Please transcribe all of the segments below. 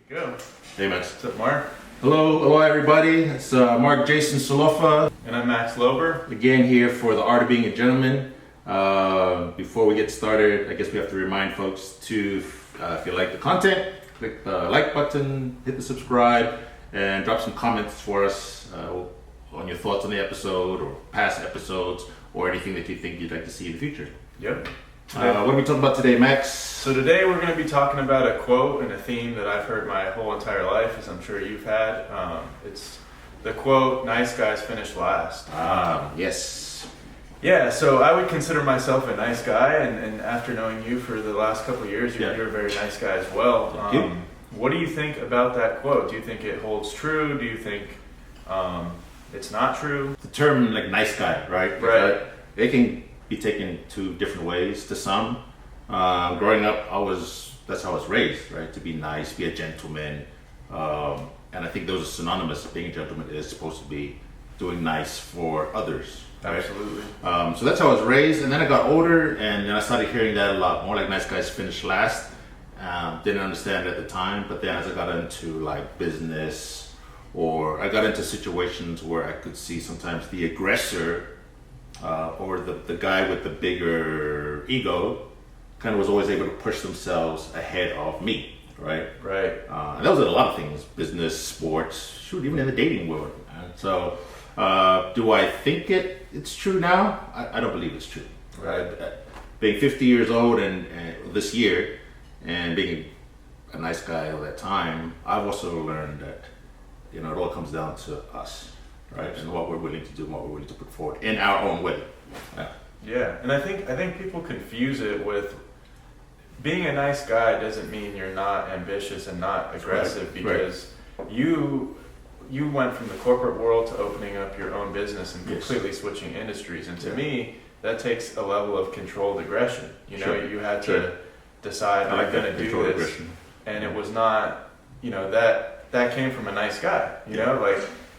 Go. Hey Max. What's up, Mark? Hello everybody. It's Mark Jason Salofa. And I'm Max Lober. Again here for the Art of Being a Gentleman. Before we get started, I guess we have to remind folks to, if you like the content, click the like button, hit the subscribe, and drop some comments for us on your thoughts on the episode or past episodes or anything that you think you'd like to see in the future. Yep. What are we talking about today, Max? So today we're going to be talking about a quote and a theme that I've heard my whole entire life, as I'm sure you've had. It's the quote, "Nice guys finish last." Yes. Yeah, so I would consider myself a nice guy, and after knowing you for the last couple of years, you're a very nice guy as well. Thank you. What do you think about that quote? Do you think it holds true? Do you think it's not true? The term like nice guy, right? Right. It can be taken two different ways to some. Growing up, that's how I was raised, right? To be nice, be a gentleman. And I think those are synonymous. Being a gentleman is supposed to be doing nice for others. Right? Absolutely. So that's how I was raised. And then I got older and then I started hearing that a lot more, like nice guys finish last. Didn't understand it at the time, but then as I got into like business or I got into situations where I could see sometimes the aggressor or the guy with the bigger ego kind of was always able to push themselves ahead of me, right? Right. And that was in a lot of things, business, sports, shoot, even in the dating world. So do I think it's true now? I don't believe it's true. Right. Being 50 years old and this year and being a nice guy all that time, I've also learned that, it all comes down to us. Right, and what we're willing to do and what we're willing to put forward in our own way. Yeah, and I think people confuse it with being a nice guy doesn't mean you're not ambitious and not aggressive, because you went from the corporate world to opening up your own business and completely switching industries, and to me that takes a level of controlled aggression. You had to decide, I'm going to do this, and it was not, that came from a nice guy.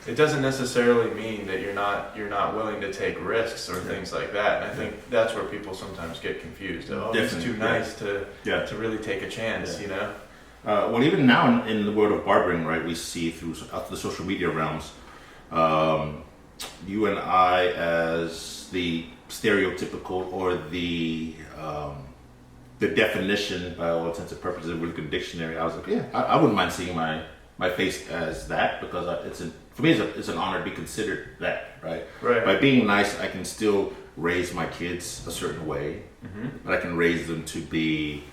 It doesn't necessarily mean that you're not willing to take risks or things like that. And I think that's where people sometimes get confused. Oh, he's too nice to really take a chance, Well, even now in the world of barbering, right, we see through the social media realms, you and I as the stereotypical or the definition by all intents and purposes of a really good dictionary. I was like, I wouldn't mind seeing my face as that, because for me, it's an honor to be considered that, right? Right. By being nice, I can still raise my kids a certain way, but I can raise them to be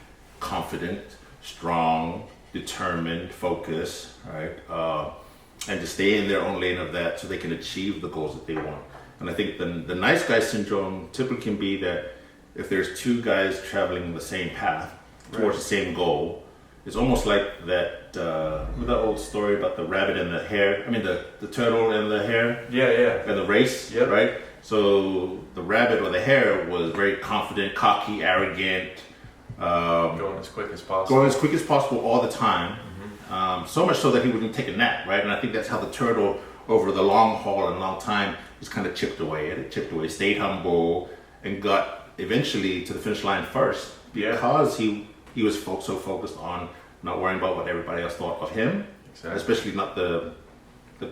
confident, strong, determined, focused, right? And to stay in their own lane of that so they can achieve the goals that they want. And I think the nice guy syndrome typically can be that if there's two guys traveling the same path towards the same goal, it's almost like that old story about the rabbit and the hare. I mean, the turtle and the hare. Yeah. And the race, right? So the rabbit or the hare was very confident, cocky, arrogant. Going as quick as possible. Going as quick as possible all the time. So much so that he wouldn't take a nap, right? And I think that's how the turtle, over the long haul and long time, was kind of chipped away. And it chipped away, stayed humble, and got eventually to the finish line first. Because he was so focused on not worrying about what everybody else thought of him, especially not the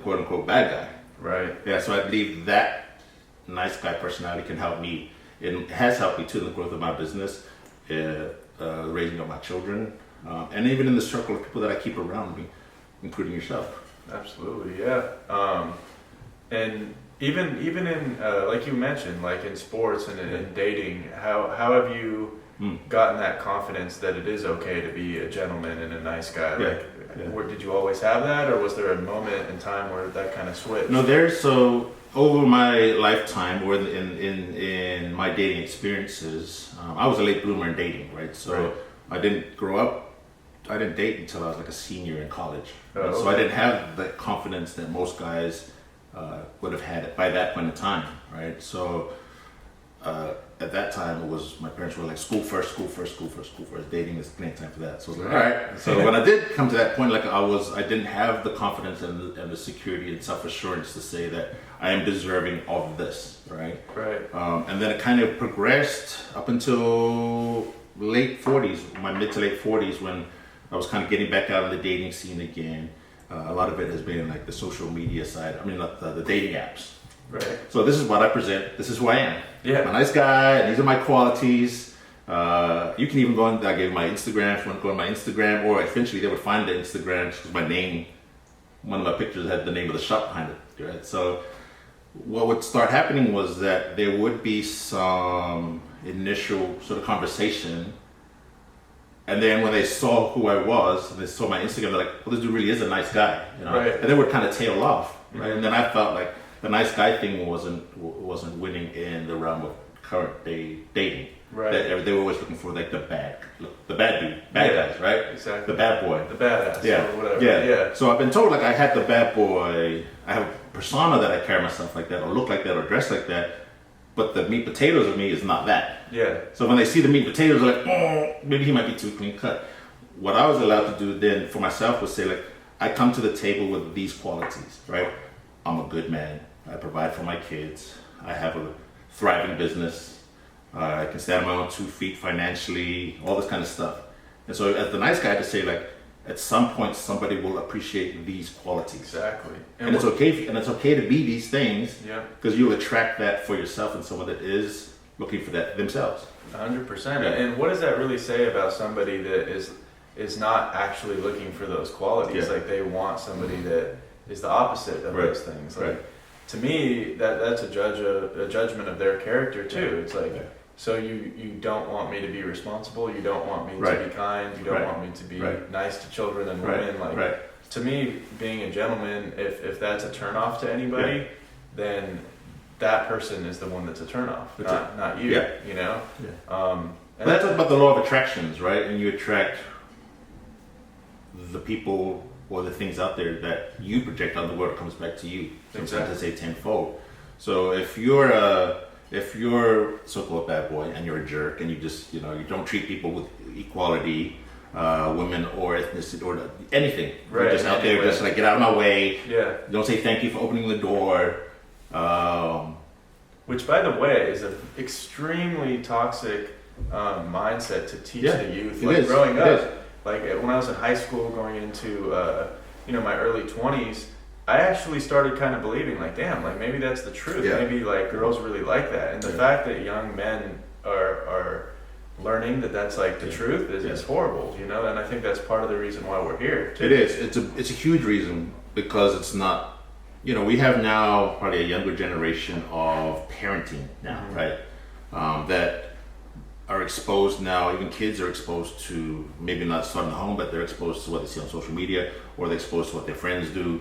quote unquote bad guy. Right. Yeah, so I believe that nice guy personality can help me. It has helped me too in the growth of my business, raising up my children, and even in the circle of people that I keep around me, including yourself. Absolutely, yeah. And even in like you mentioned, like in sports and in dating, how have you gotten that confidence that it is okay to be a gentleman and a nice guy? Did you always have that, or was there a moment in time where that kind of switched? No, over my lifetime, or in my dating experiences, I was a late bloomer in dating, right? So I didn't grow up. I didn't date until I was like a senior in college. Right? So I didn't have the confidence that most guys would have had by that point in time, right? So at that time, it was, my parents were like, school first. Dating is plenty of time for that. So I was like, all right. So when I did come to that point, like I didn't have the confidence and the security and self-assurance to say that I am deserving of this, right? Right. And then it kind of progressed up until late 40s, my mid to late 40s, when I was kind of getting back out of the dating scene again. A lot of it has been like the social media side. I mean, the dating apps. Right. So this is what I present. This is who I am. Yeah. I'm a nice guy. And these are my qualities. You can even go on. I gave my Instagram. If you want to go on my Instagram, or eventually they would find the Instagram because my name, one of my pictures had the name of the shop behind it. Right. So what would start happening was that there would be some initial sort of conversation. And then when they saw who I was, and they saw my Instagram, they're like, well, this dude really is a nice guy, you know? Right. And they would kind of tail off, right? Mhm. And then I felt like the nice guy thing wasn't winning in the realm of current day dating. Right. They were always looking for like the bad dude, bad guys, right? Exactly. The bad boy. The badass. Yeah. Or whatever. Yeah. So I've been told like I had the bad boy, I have a persona that I carry myself like that, or look like that, or dress like that. But the meat potatoes of me is not that. Yeah. So when they see the meat and potatoes, they're like, oh, maybe he might be too clean cut. What I was allowed to do then for myself was say, like, I come to the table with these qualities, right? I'm a good man. I provide for my kids. I have a thriving business. I can stand on my own 2 feet financially, all this kind of stuff. And so as the nice guy, to say, like, at some point somebody will appreciate these qualities. Exactly. And it's okay. And it's okay to be these things. Yeah. Because you'll attract that for yourself and someone that is looking for that themselves. 100%. Yeah. And what does that really say about somebody that is not actually looking for those qualities? Yeah. Like they want somebody that is the opposite of Right. those things. Like Right. to me, that's a judgment of their character too. Yeah. It's like, Yeah. so you don't want me to be responsible. You don't want me Right. to be kind. You don't Right. want me to be Right. nice to children and Right. women. Like Right. to me, being a gentleman, if that's a turnoff to anybody, then that person is the one that's a turnoff, That's not you. Yeah. You know. Yeah. And That's about the law of attractions, right? And you attract the people or the things out there that you project on the world comes back to you. Sometimes Exactly. I say tenfold. So if you're so-called bad boy and you're a jerk and you just you don't treat people with equality, women or ethnicity or anything, Right, you're just out there anyway. just like get out of my way. Yeah. Don't say thank you for opening the door. Which, by the way, is an extremely toxic mindset to teach Yeah, the youth. it Like is, growing it up, is. like when I was in high school, going into my early 20s, I actually started kind of believing, like, damn, like maybe that's the truth. Yeah. Maybe like girls really like that, and the Yeah. fact that young men are learning that that's like the Yeah. truth is horrible, And I think that's part of the reason why we're here. Too. It is. It's a huge reason because it's not. We have now probably a younger generation of parenting now, Mhm. right? That are exposed now. Even kids are exposed to maybe not starting at home, but they're exposed to what they see on social media, or they're exposed to what their friends do.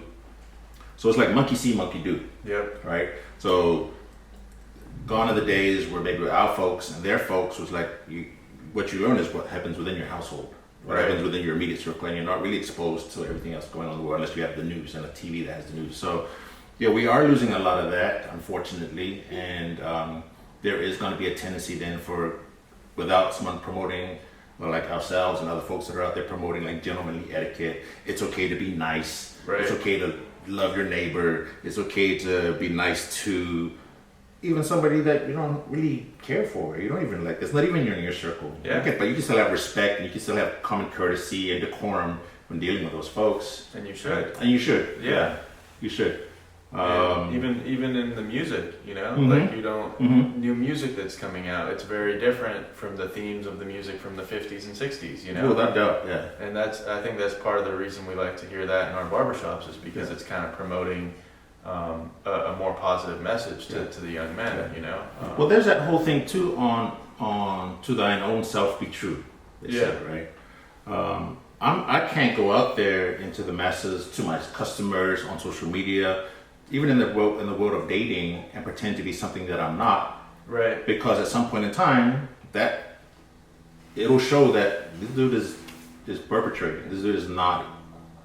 So it's like monkey see, monkey do, Yep. right? So gone are the days where maybe our folks and their folks was like, what you learn is what happens within your household. What Right. happens within your immediate circle, and you're not really exposed to everything else going on in the world unless you have the news and a TV that has the news. So, yeah, we are losing a lot of that, unfortunately, and there is going to be a tendency then for, without someone promoting, well, like ourselves and other folks that are out there promoting like gentlemanly etiquette, it's okay to be nice. Right. It's okay to love your neighbor. It's okay to be nice to even somebody that you don't really care for. You don't even like. It's not even in your circle. Yeah. But you can still have respect, and you can still have common courtesy and decorum when dealing with those folks. And you should. And you should. Yeah. You should. And even in the music, Mhm. like you don't Mhm. new music that's coming out. It's very different from the themes of the music from the 50s and 60s, Without doubt, yeah. And I think that's part of the reason we like to hear that in our barbershops is because Yeah. it's kind of promoting a more positive message to, Yeah. to the young men, Yeah. Well, there's that whole thing too on to thine own self be true. They say, right. I can't go out there into the masses to my customers on social media, even in the world of dating, and pretend to be something that I'm not. Right. Because at some point in time, that it'll show that this dude is perpetrating. This dude is not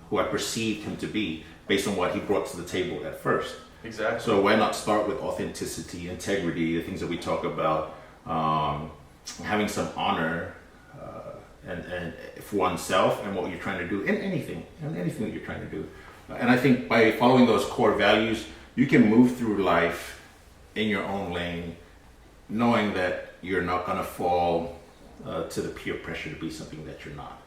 who I perceived him to be based on what he brought to the table at first. Exactly. So why not start with authenticity, integrity, the things that we talk about, having some honor, and for oneself and what you're trying to do in anything that you're trying to do. And I think by following those core values, you can move through life in your own lane, knowing that you're not going to fall to the peer pressure to be something that you're not.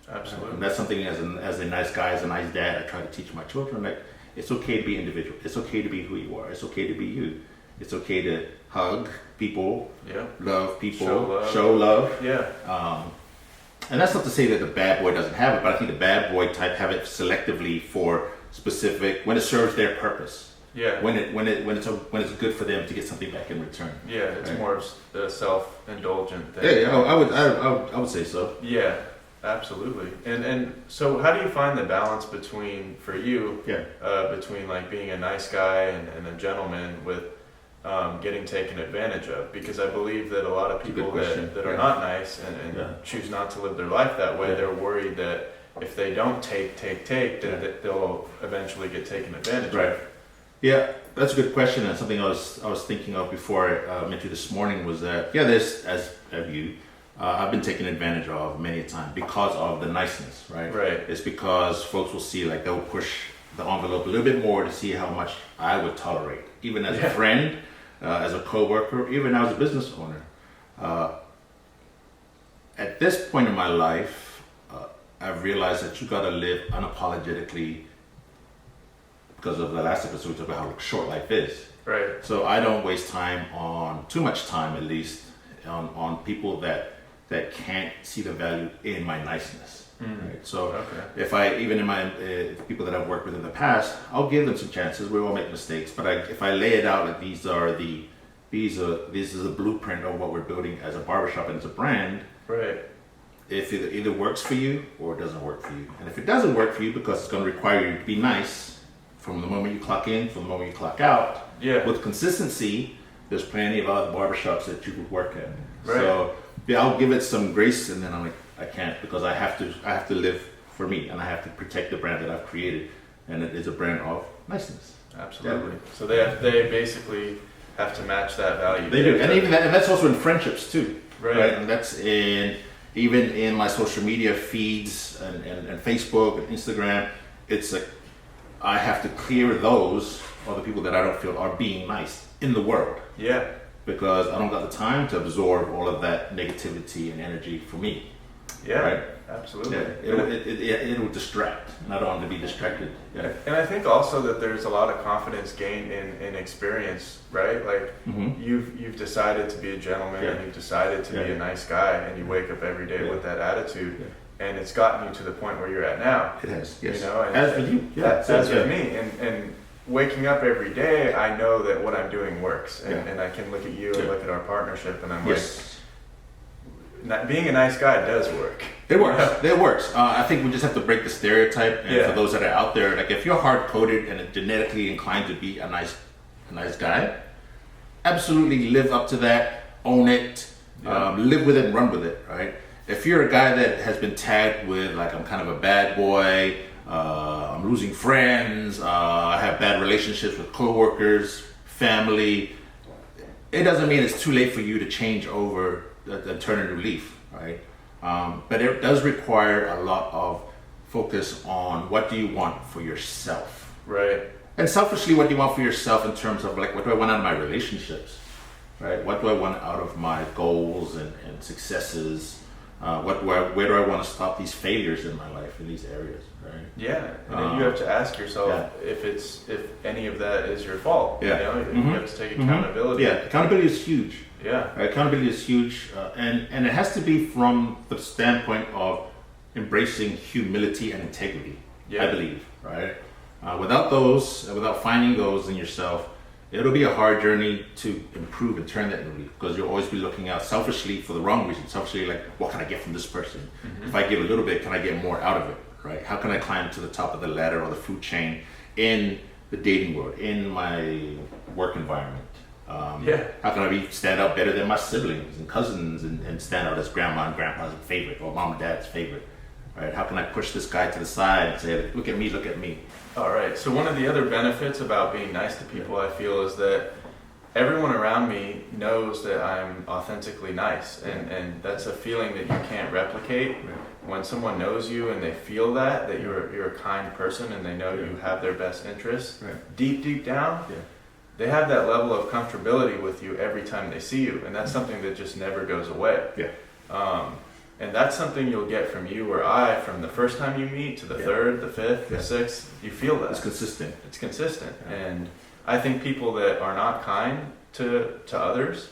Absolutely. And that's something as a nice guy, as a nice dad, I try to teach my children. Like, it's okay to be individual. It's okay to be who you are. It's okay to be you. It's okay to hug people, love people, show love. Yeah. And that's not to say that the bad boy doesn't have it, but I think the bad boy type have it selectively for specific when it serves their purpose. Yeah. When it's good for them to get something back in return. Yeah, it's more of a self-indulgent thing. Yeah, I would say so. Yeah, absolutely. And so how do you find the balance between, for you, between like being a nice guy and a gentleman with getting taken advantage of? Because I believe that a lot of people that are not nice and choose not to live their life that way, they're worried that if they don't take, that they'll eventually get taken advantage of. Yeah, that's a good question, and something I was thinking of before I met you this morning was that there's, as have you, I've been taken advantage of many a time because of the niceness, right? Right. It's because folks will see, like, they'll push the envelope a little bit more to see how much I would tolerate, even as a friend, as a coworker, even as a business owner. At this point in my life, I've realized that you gotta live unapologetically. Because of the last episode, we talked about how short life is. Right. So I don't waste too much time at least, on people that can't see the value in my niceness. Right? So if even in my people that I've worked with in the past, I'll give them some chances. We all make mistakes, but if I lay it out like this is a blueprint of what we're building as a barbershop and as a brand. Right. If it either works for you or it doesn't work for you, and if it doesn't work for you because it's going to require you to be nice. From the moment you clock in, from the moment you clock out, with consistency, there's plenty of other barbershops that you could work at. Right. So I'll give it some grace, and then I'm like, I can't, because I have to live for me, and I have to protect the brand that I've created, and it is a brand of niceness. Absolutely. So they basically have to match that value. They do, and that's also in friendships too. Right. And that's even in my social media feeds and Facebook and Instagram. It's like, I have to clear those other people that I don't feel are being nice in the world. Yeah. Because I don't got the time to absorb all of that negativity and energy for me. Yeah. Right? Absolutely. Yeah. It'll distract, and I don't want to be distracted. Yeah. And I think also that there's a lot of confidence gained in experience, right? Like you've decided to be a gentleman and you've decided to be a nice guy, and you wake up every day with that attitude. Yeah. And it's gotten you to the point where you're at now. It has, yes. You know, and as with you, as with me, and waking up every day, I know that what I'm doing works, and I can look at you and look at our partnership, and I'm like, being a nice guy does work. It works. It works. I think we just have to break the stereotype, and for those that are out there, like if you're hard coded and genetically inclined to be a nice guy, absolutely live up to that, own it, live with it, and run with it, right? If you're a guy that has been tagged with, like, I'm kind of a bad boy, I'm losing friends, I have bad relationships with coworkers, family, it doesn't mean it's too late for you to change over and turn a new leaf, right? But it does require a lot of focus on what do you want for yourself. Right. And selfishly, what do you want for yourself in terms of, like, what do I want out of my relationships, right? What do I want out of my goals and successes? Where do I want to stop these failures in my life in these areas, right? Yeah, and then you have to ask yourself if any of that is your fault. Yeah, you know, you have to take accountability. Yeah, accountability is huge. Yeah, accountability is huge, and it has to be from the standpoint of embracing humility and integrity. Yeah. I believe, right? Without finding those in yourself, it'll be a hard journey to improve and turn that into, because you'll always be looking out selfishly for the wrong reason. Selfishly, like, what can I get from this person? If I give a little bit, can I get more out of it, right? How can I climb to the top of the ladder or the food chain in the dating world, in my work environment? How can I stand out better than my siblings and cousins and stand out as grandma and grandpa's favorite or mom and dad's favorite? Right? How can I push this guy to the side and say, look at me, look at me? All right. So one of the other benefits about being nice to people, I feel, is that everyone around me knows that I'm authentically nice, and that's a feeling that you can't replicate. When someone knows you and they feel that you're a kind person and they know you have their best interests, deep down, they have that level of comfortability with you every time they see you, and that's something that just never goes away. And that's something you'll get from you or I from the first time you meet to the third, the fifth, the sixth. You feel that. It's consistent. It's consistent. And I think people that are not kind to others,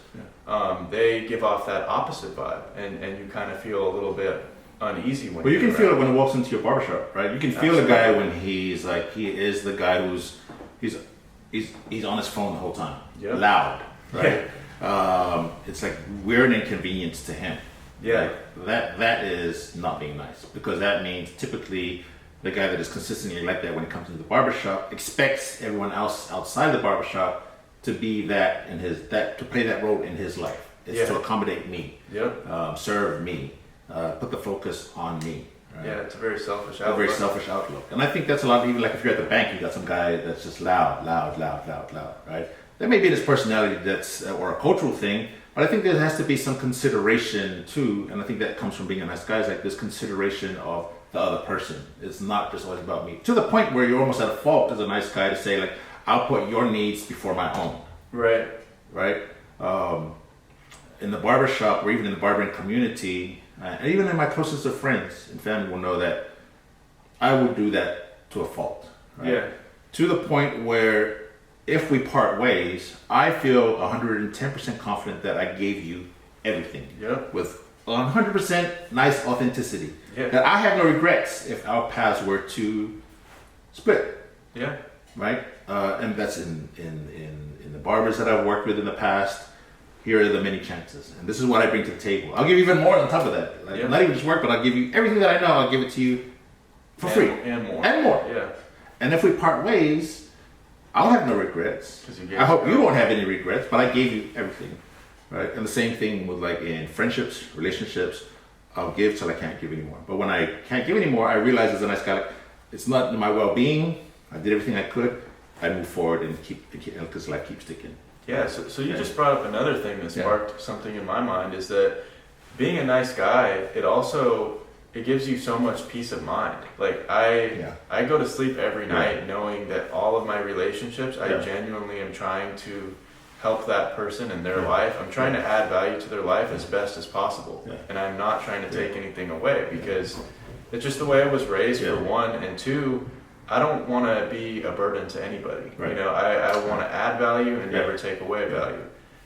they give off that opposite vibe. And you kind of feel a little bit uneasy when you can feel it when he walks into your barbershop, right? You can feel the guy when he's like, he is the guy who's, he's on his phone the whole time. Yep. Loud, right? It's like we're an inconvenience to him. Yeah. Like, that is not being nice, because that means typically the guy that is consistently like that when he comes into the barbershop expects everyone else outside the barbershop to be that in his, that to play that role in his life. It's to accommodate me, serve me, put the focus on me. Right? Yeah, it's a very selfish outlook. A very selfish outlook. And I think that's a lot, even like if you're at the bank, you got some guy that's just loud, right? That may be his personality, that's or a cultural thing, but I think there has to be some consideration too, and I think that comes from being a nice guy, is like this consideration of the other person. It's not just always about me. To the point where you're almost at a fault as a nice guy to say like, I'll put your needs before my own. Right. Right? In the barbershop or even in the barbering community, and even in my closest of friends and family will know that I would do that to a fault. Right? Yeah. To the point where if we part ways, I feel 110% confident that I gave you everything. With 100% nice authenticity. That I have no regrets if our paths were to split. Right? And that's in the barbers that I've worked with in the past. Here are the many chances. And this is what I bring to the table. I'll give you even more on top of that. Like, not even just work, but I'll give you everything that I know. I'll give it to you for free. And more. And more. Yeah. And if we part ways, I'll have no regrets. I hope you won't have any regrets, but I gave you everything. Right? And the same thing with like in friendships, relationships, I'll give till I can't give anymore. But when I can't give anymore, I realize as a nice guy, like, it's not in my well-being. I did everything I could. I move forward and keep because life keeps ticking. Yeah, so you just brought up another thing that sparked something in my mind, is that being a nice guy, it gives you so much peace of mind. Like I go to sleep every night knowing that all of my relationships, I genuinely am trying to help that person in their life. I'm trying to add value to their life as best as possible. And I'm not trying to take anything away, because it's just the way I was raised, for one, and two, I don't want to be a burden to anybody. You know, I want to add value and never take away value.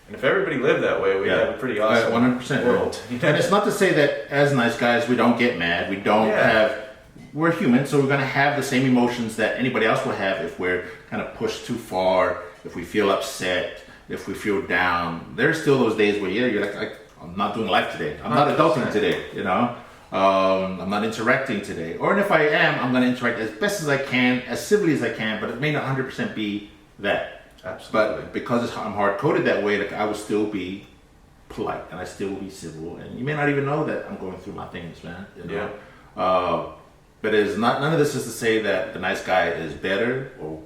And if everybody lived that way, we'd have a pretty awesome 100% world. And it's not to say that as nice guys we don't get mad. We don't have. We're human, so we're going to have the same emotions that anybody else will have if we're kind of pushed too far, if we feel upset, if we feel down. There's still those days where you're like I'm not doing life today. I'm not adulting today. You know. I'm not interacting today, or if I am, I'm going to interact as best as I can, as civilly as I can, but it may not 100% be that. Absolutely. But because I'm hard-coded that way, like I will still be polite and I still will be civil, and you may not even know that I'm going through my things, man. You know? But it's not. None of this is to say that the nice guy is better or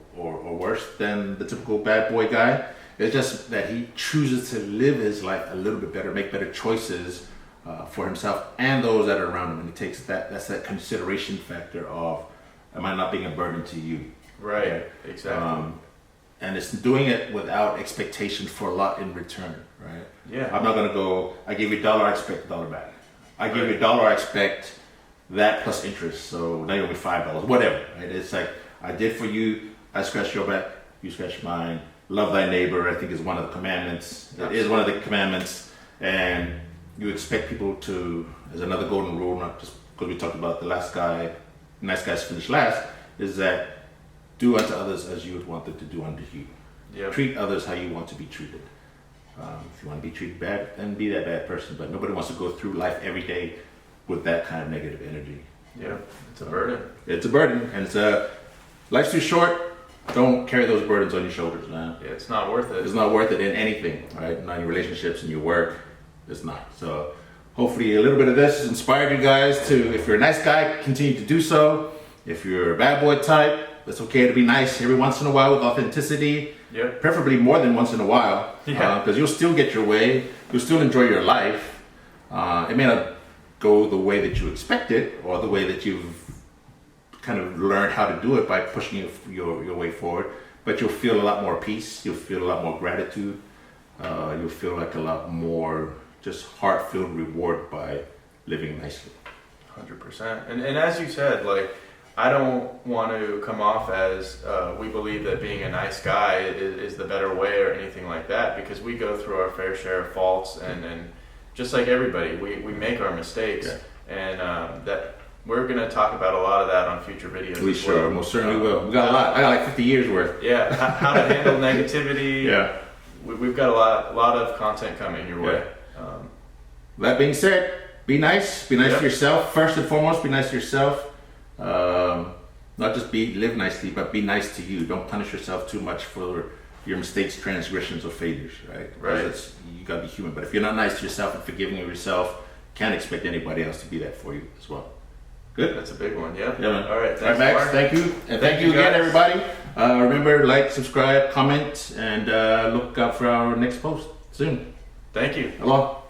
worse than the typical bad boy guy. It's just that he chooses to live his life a little bit better, make better choices. For himself and those that are around him, and he takes that's that consideration factor of, am I not being a burden to you? Right, exactly. And it's doing it without expectation for a lot in return, right? Yeah. I'm not gonna go, I give you $1, I expect $1 back. I give you $1, I expect that plus interest, so now you owe me $5, whatever, right? It's like, I did for you, I scratch your back, you scratch mine. Love thy neighbor, I think is one of the commandments. It is one of the commandments, and you expect people to, as another golden rule, not just because we talked about the last guy, nice guys finish last, is that do unto others as you would want them to do unto you. Treat others how you want to be treated. If you want to be treated bad, then be that bad person. But nobody wants to go through life every day with that kind of negative energy. Yeah, it's a burden. It's a burden, and life's too short. Don't carry those burdens on your shoulders, man. Yeah, it's not worth it. It's not worth it in anything, right? Not in your relationships, in your work. It's not. So hopefully a little bit of this has inspired you guys to, if you're a nice guy, continue to do so. If you're a bad boy type, it's okay to be nice every once in a while with authenticity. Preferably more than once in a while. Because you'll still get your way. You'll still enjoy your life. It may not go the way that you expected or the way that you've kind of learned how to do it by pushing your way forward. But you'll feel a lot more peace. You'll feel a lot more gratitude. You'll feel like a lot more just heart-filled reward by living nicely. 100%. And as you said, like, I don't want to come off as we believe that being a nice guy is the better way or anything like that, because we go through our fair share of faults, and just like everybody, we make our mistakes, and that we're going to talk about a lot of that on future videos. We sure, most certainly will. We got a lot. I got like 50 years worth. Yeah, how to handle negativity. Yeah. We've got a lot of content coming your way. That being said, be nice. Be nice to yourself. First and foremost, be nice to yourself. Not just live nicely, but be nice to you. Don't punish yourself too much for your mistakes, transgressions, or failures. Right. Right. You gotta be human. But if you're not nice to yourself and forgiving of yourself, can't expect anybody else to be that for you as well. Good. That's a big one. Yeah. Man. All right. Thanks, all right, Max. Mark. Thank you, and thank you again, everybody. Remember, like, subscribe, comment, and look out for our next post soon. Thank you. Aloha.